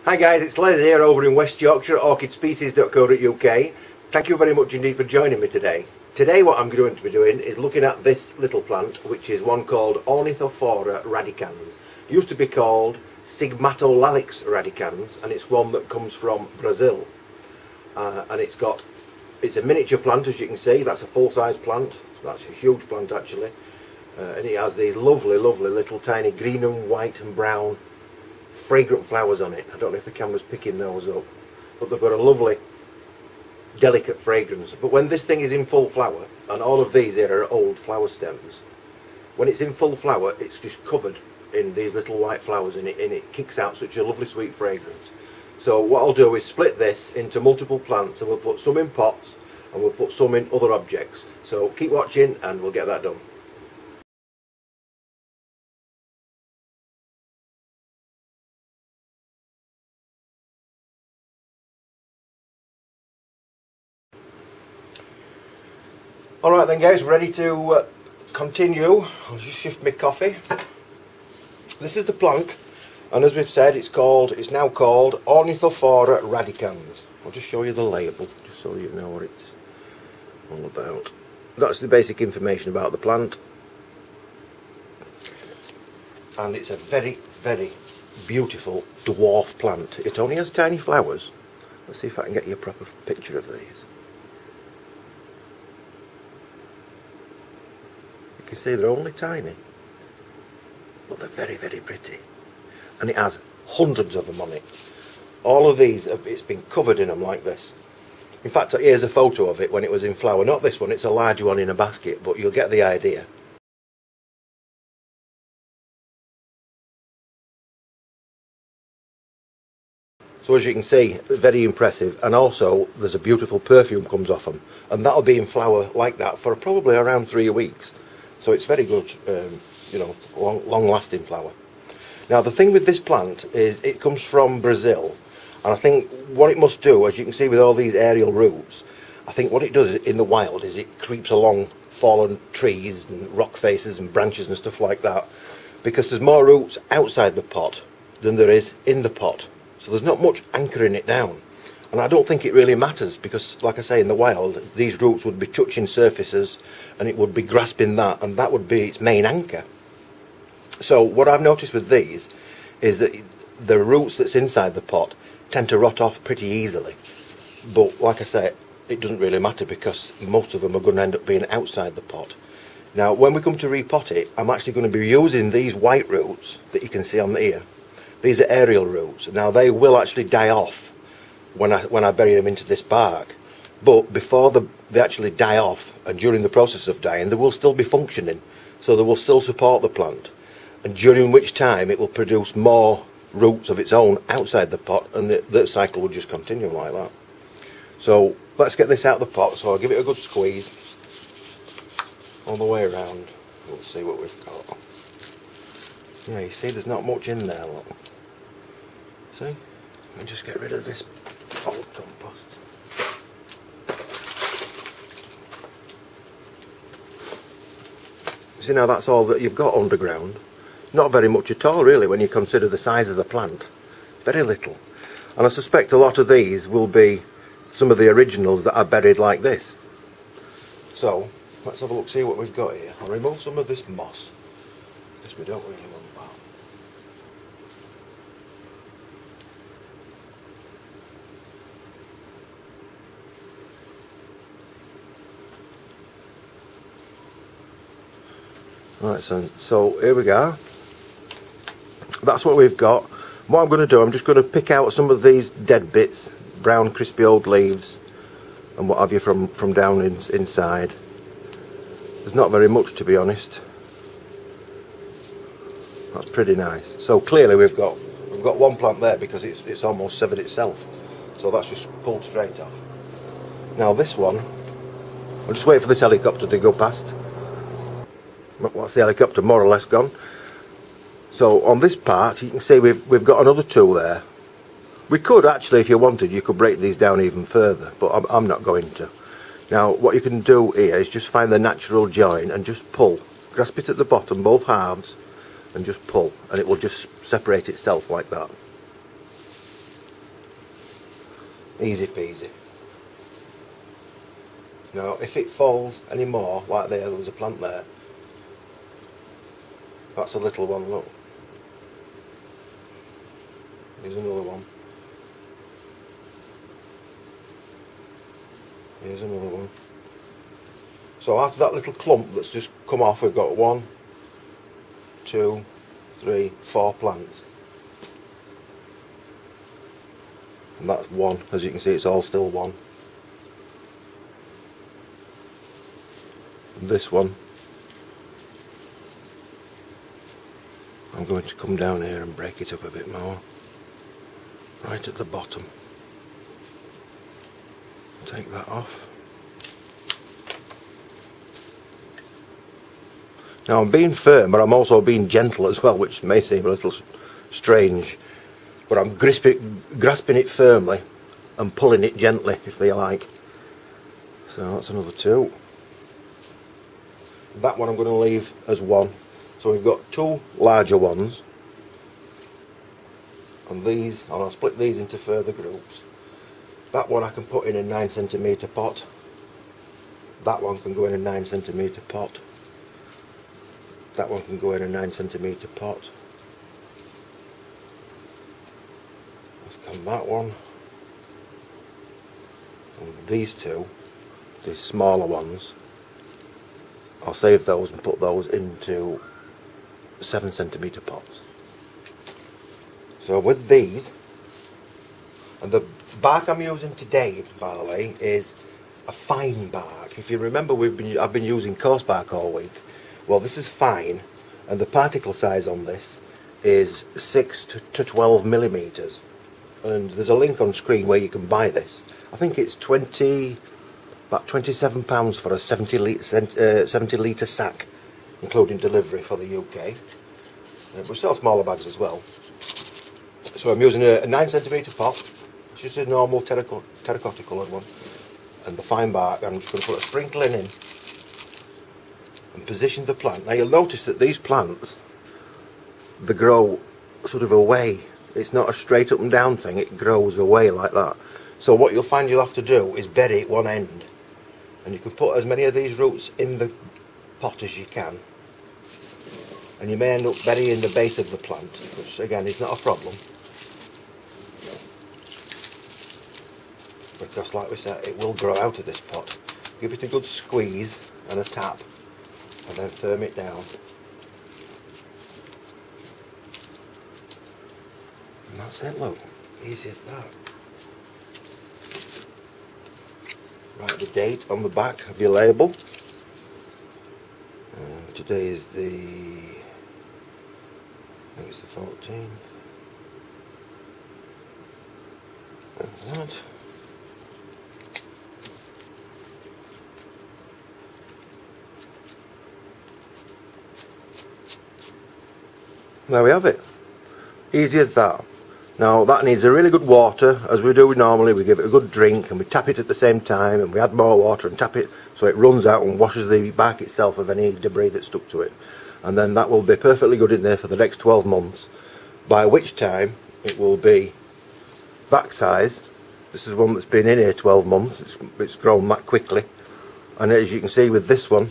Hi guys, it's Les here over in West Yorkshire at orchidspecies.co.uk. Thank you very much indeed for joining me today. Today what I'm going to be doing is looking at this little plant, which is one called Ornithophora radicans. It used to be called Sigmatolalix radicans, and it's one that comes from Brazil. And it's a miniature plant, as you can see. That's a full-size plant. That's a huge plant actually. And it has these lovely little tiny green and white and brown fragrant flowers on it. I don't know if the camera's picking those up, but they've got a lovely delicate fragrance. But when this thing is in full flower, and all of these here are old flower stems, when it's in full flower it's just covered in these little white flowers, and it kicks out such a lovely sweet fragrance. So what I'll do is split this into multiple plants, and we'll put some in pots and we'll put some in other objects. So keep watching and we'll get that done. Alright then guys, ready to continue. I'll just shift my coffee. This is the plant, and as we've said, it's now called Ornithophora radicans. I'll just show you the label, just so you know what it's all about. That's the basic information about the plant. And it's a very beautiful dwarf plant. It only has tiny flowers. Let's see if I can get you a proper picture of these. You can see they're only tiny, but they're very pretty, and it has hundreds of them on it. All of these, it's been covered in them like this. In fact, here's a photo of it when it was in flower. Not this one, it's a large one in a basket, but you'll get the idea. So as you can see, very impressive, and also there's a beautiful perfume comes off them, and that'll be in flower like that for probably around 3 weeks. So it's very good, you know, long-lasting flower. Now the thing with this plant is it comes from Brazil, and I think what it must do, as you can see with all these aerial roots, I think what it does in the wild is it creeps along fallen trees and rock faces and branches and stuff like that, because there's more roots outside the pot than there is in the pot. So there's not much anchoring it down. And I don't think it really matters, because like I say, in the wild these roots would be touching surfaces and it would be grasping that, and that would be its main anchor. So what I've noticed with these is that the roots that's inside the pot tend to rot off pretty easily. But like I say, it doesn't really matter, because most of them are going to end up being outside the pot. Now when we come to repot it, I'm actually going to be using these white roots that you can see on the ear. These are aerial roots. Now they will actually die off when I bury them into this bark, but before they actually die off, and during the process of dying, they will still be functioning, so they will still support the plant, and during which time it will produce more roots of its own outside the pot, and the cycle will just continue like that. So let's get this out of the pot. So I'll give it a good squeeze all the way around. Let's see what we've got. Yeah, you see there's not much in there, look. See? And just get rid of this old compost. See, now that's all that you've got underground. Not very much at all really when you consider the size of the plant. Very little. And I suspect a lot of these will be some of the originals that are buried like this. So let's have a look, see what we've got here. I'll remove some of this moss, because we don't really want that. Right, so here we go. That's what we've got. What I'm going to do, I'm just going to pick out some of these dead bits, brown crispy old leaves and what have you from down inside. There's not very much, to be honest. That's pretty nice. So clearly we've got one plant there, because it's almost severed itself. So that's just pulled straight off. Now this one, I'll just wait for this helicopter to go past. What's the helicopter more or less gone. So on this part you can see we've got another tool there. We could actually, if you wanted, you could break these down even further, but I'm not going to. Now what you can do here is just find the natural join and just pull. Grasp it at the bottom, both halves, and just pull, and it will just separate itself like that. Easy peasy. Now if it falls any more, like there's a plant there, that's a little one, look. Here's another one. Here's another one. So after that little clump that's just come off, we've got 1, 2, 3, 4 plants. And that's one. As you can see, it's all still one. And this one, I'm going to come down here and break it up a bit more. Right at the bottom. Take that off. Now I'm being firm, but I'm also being gentle as well, which may seem a little strange. But I'm grasping it firmly and pulling it gently, if they like. So that's another 2. That one I'm going to leave as 1. So we've got 2 larger ones. And these, and I'll split these into further groups. That one I can put in a 9cm pot. That one can go in a 9cm pot. That one can go in a 9cm pot. Let's come that one. And these 2, these smaller ones, I'll save those and put those into 7cm pots. So with these, and the bark I'm using today, by the way, is a fine bark. If you remember, I've been using coarse bark all week. Well, this is fine, and the particle size on this is 6 to 12 millimeters. And there's a link on screen where you can buy this. I think it's about £27 for a 70 litre sack, including delivery for the UK. We sell smaller bags as well. So I'm using a 9cm pot. It's just a normal terracotta coloured one. And the fine bark, I'm just going to put a sprinkling in and position the plant. Now you'll notice that these plants, they grow sort of away. It's not a straight up and down thing, it grows away like that. So what you'll find you'll have to do is bury one end. And you can put as many of these roots in the pot as you can. And you may end up burying the base of the plant, which again is not a problem. Because like we said, it will grow out of this pot. Give it a good squeeze and a tap, and then firm it down. And that's it, look. Easy as that. Write the date on the back of your label. Today is the, I think it's the 14th. And that. There we have it. Easy as that. Now that needs a really good water, as we do normally. We give it a good drink and we tap it at the same time, and we add more water and tap it so it runs out and washes the bark itself of any debris that's stuck to it. And then that will be perfectly good in there for the next 12 months, by which time it will be back size. This is one that's been in here 12 months. It's grown that quickly. And as you can see with this one,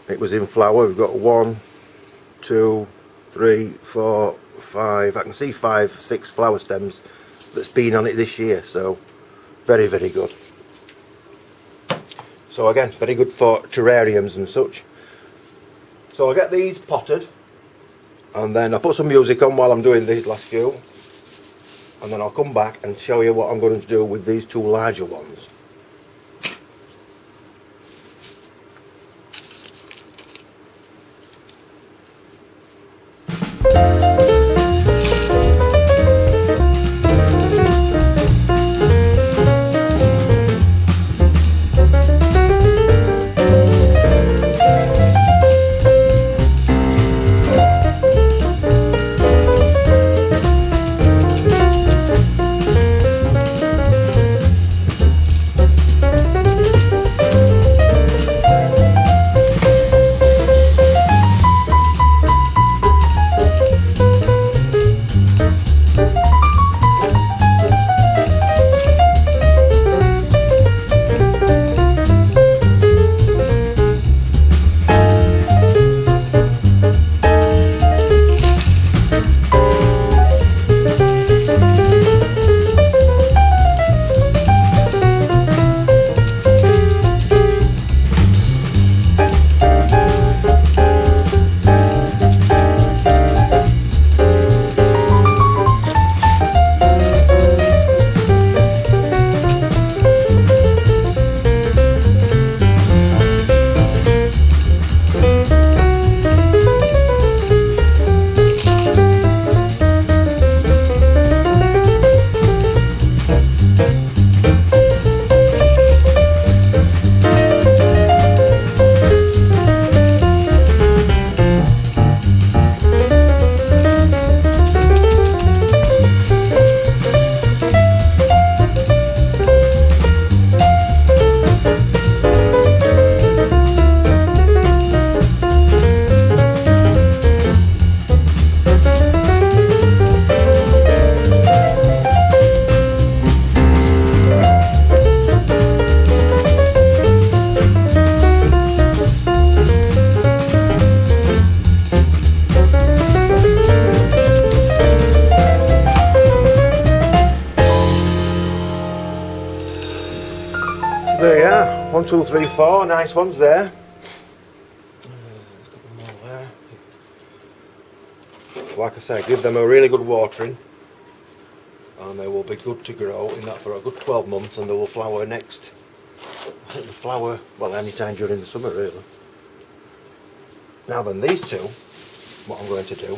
it was in flower. We've got 1, 2, 3, 4, 5, I can see 5, 6 flower stems that's been on it this year, so very, very good. So again, very good for terrariums and such. So I'll get these potted, and then I'll put some music on while I'm doing these last few, and then I'll come back and show you what I'm going to do with these 2 larger ones. 1, 2, 3, 4 nice ones there. There's a couple more there. Like I say, give them a really good watering and they will be good to grow in that for a good 12 months, and they will flower next. I think they flower, well, any time during the summer really. Now then, these two, what I'm going to do,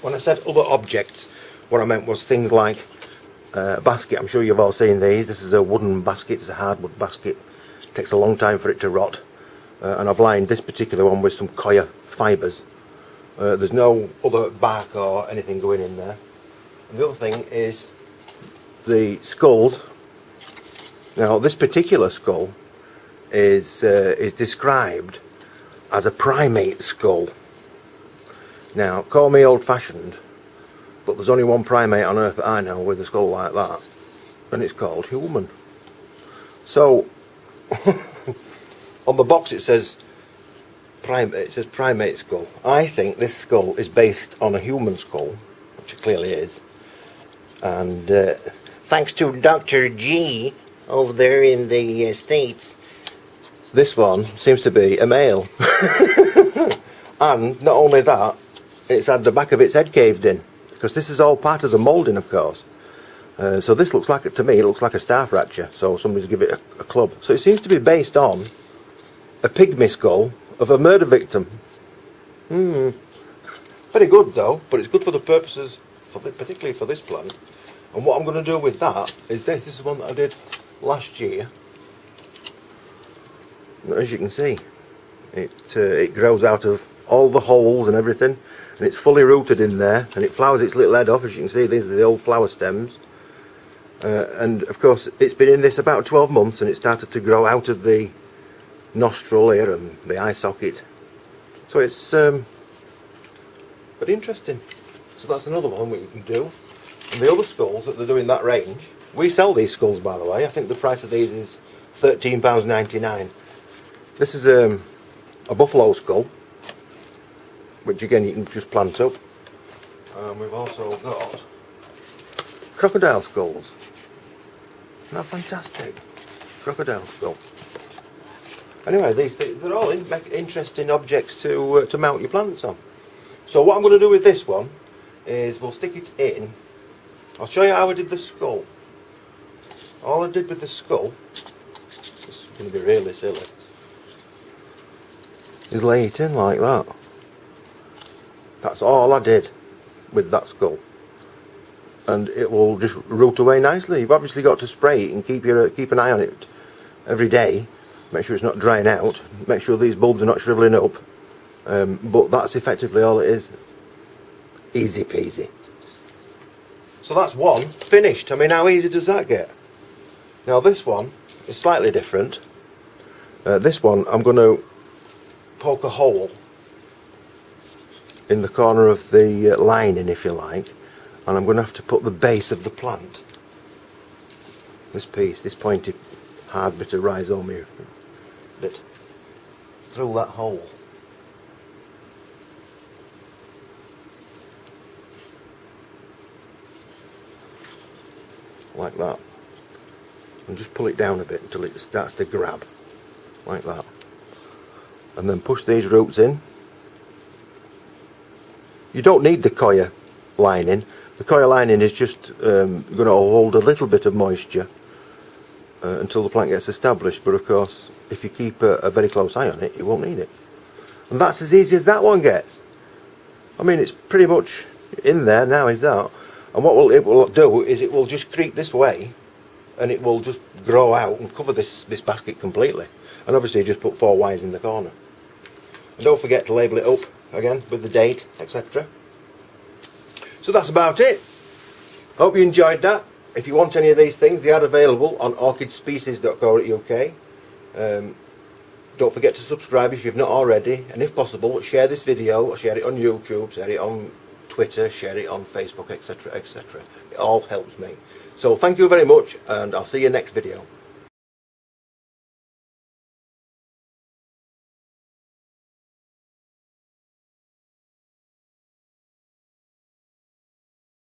when I said other objects, what I meant was things like a basket. I'm sure you've all seen these. This is a wooden basket, it's a hardwood basket. It takes a long time for it to rot. And I've lined this particular one with some coir fibres. There's no other bark or anything going in there. And the other thing is the skulls. Now this particular skull is described as a primate skull. Now, call me old-fashioned, but there's only one primate on earth that I know with a skull like that, and it's called human. So, on the box it says primate skull. I think this skull is based on a human skull, which it clearly is, and thanks to Dr. G over there in the States, this one seems to be a male. And not only that, it's had the back of its head caved in, because this is all part of the moulding, of course. So this looks like, to me, it looks like a star fracture, so somebody's give it a club. So it seems to be based on a pygmy skull of a murder victim. Very good though, but it's good for the purposes, particularly for this plant. And what I'm going to do with that is this. This is one that I did last year. As you can see, it grows out of all the holes and everything, and it's fully rooted in there, and it flowers its little head off. As you can see, these are the old flower stems, and of course it's been in this about 12 months, and it started to grow out of the nostril here and the eye socket. So it's but interesting. So that's another one we can do. And the other skulls that they're doing that range, we sell these skulls, by the way. I think the price of these is £13.99. This is a buffalo skull, which again you can just plant up. And we've also got crocodile skulls. Isn't that fantastic? Crocodile skull. Anyway, they're all interesting objects to mount your plants on. So what I'm going to do with this one is we'll stick it in. I'll show you how I did the skull. All I did with the skull, this is going to be really silly, is lay it in like that. That's all I did with that skull, and it will just root away nicely. You've obviously got to spray it and keep an eye on it every day. Make sure it's not drying out. Make sure these bulbs are not shriveling up. But that's effectively all it is. Easy peasy. So that's one finished. I mean, how easy does that get? Now this one is slightly different. This one I'm going to poke a hole in the corner of the lining, if you like, and I'm going to have to put the base of the plant, this piece, this pointy hard bit of rhizome bit, through that hole. Like that, and just pull it down a bit until it starts to grab, like that, and then push these roots in. You don't need the coir lining. The coir lining is just going to hold a little bit of moisture until the plant gets established, but of course if you keep a very close eye on it, you won't need it. And that's as easy as that one gets. I mean, it's pretty much in there now, is that. And what it will do is it will just creep this way, and it will just grow out and cover this basket completely. And obviously just put 4 wires in the corner. And don't forget to label it up again with the date, etc. So that's about it. Hope you enjoyed that. If you want any of these things, they are available on orchidspecies.co.uk. Don't forget to subscribe if you've not already, and if possible, share this video, or share it on YouTube, share it on Twitter, share it on Facebook, etc, etc. It all helps me. So thank you very much, and I'll see you next video.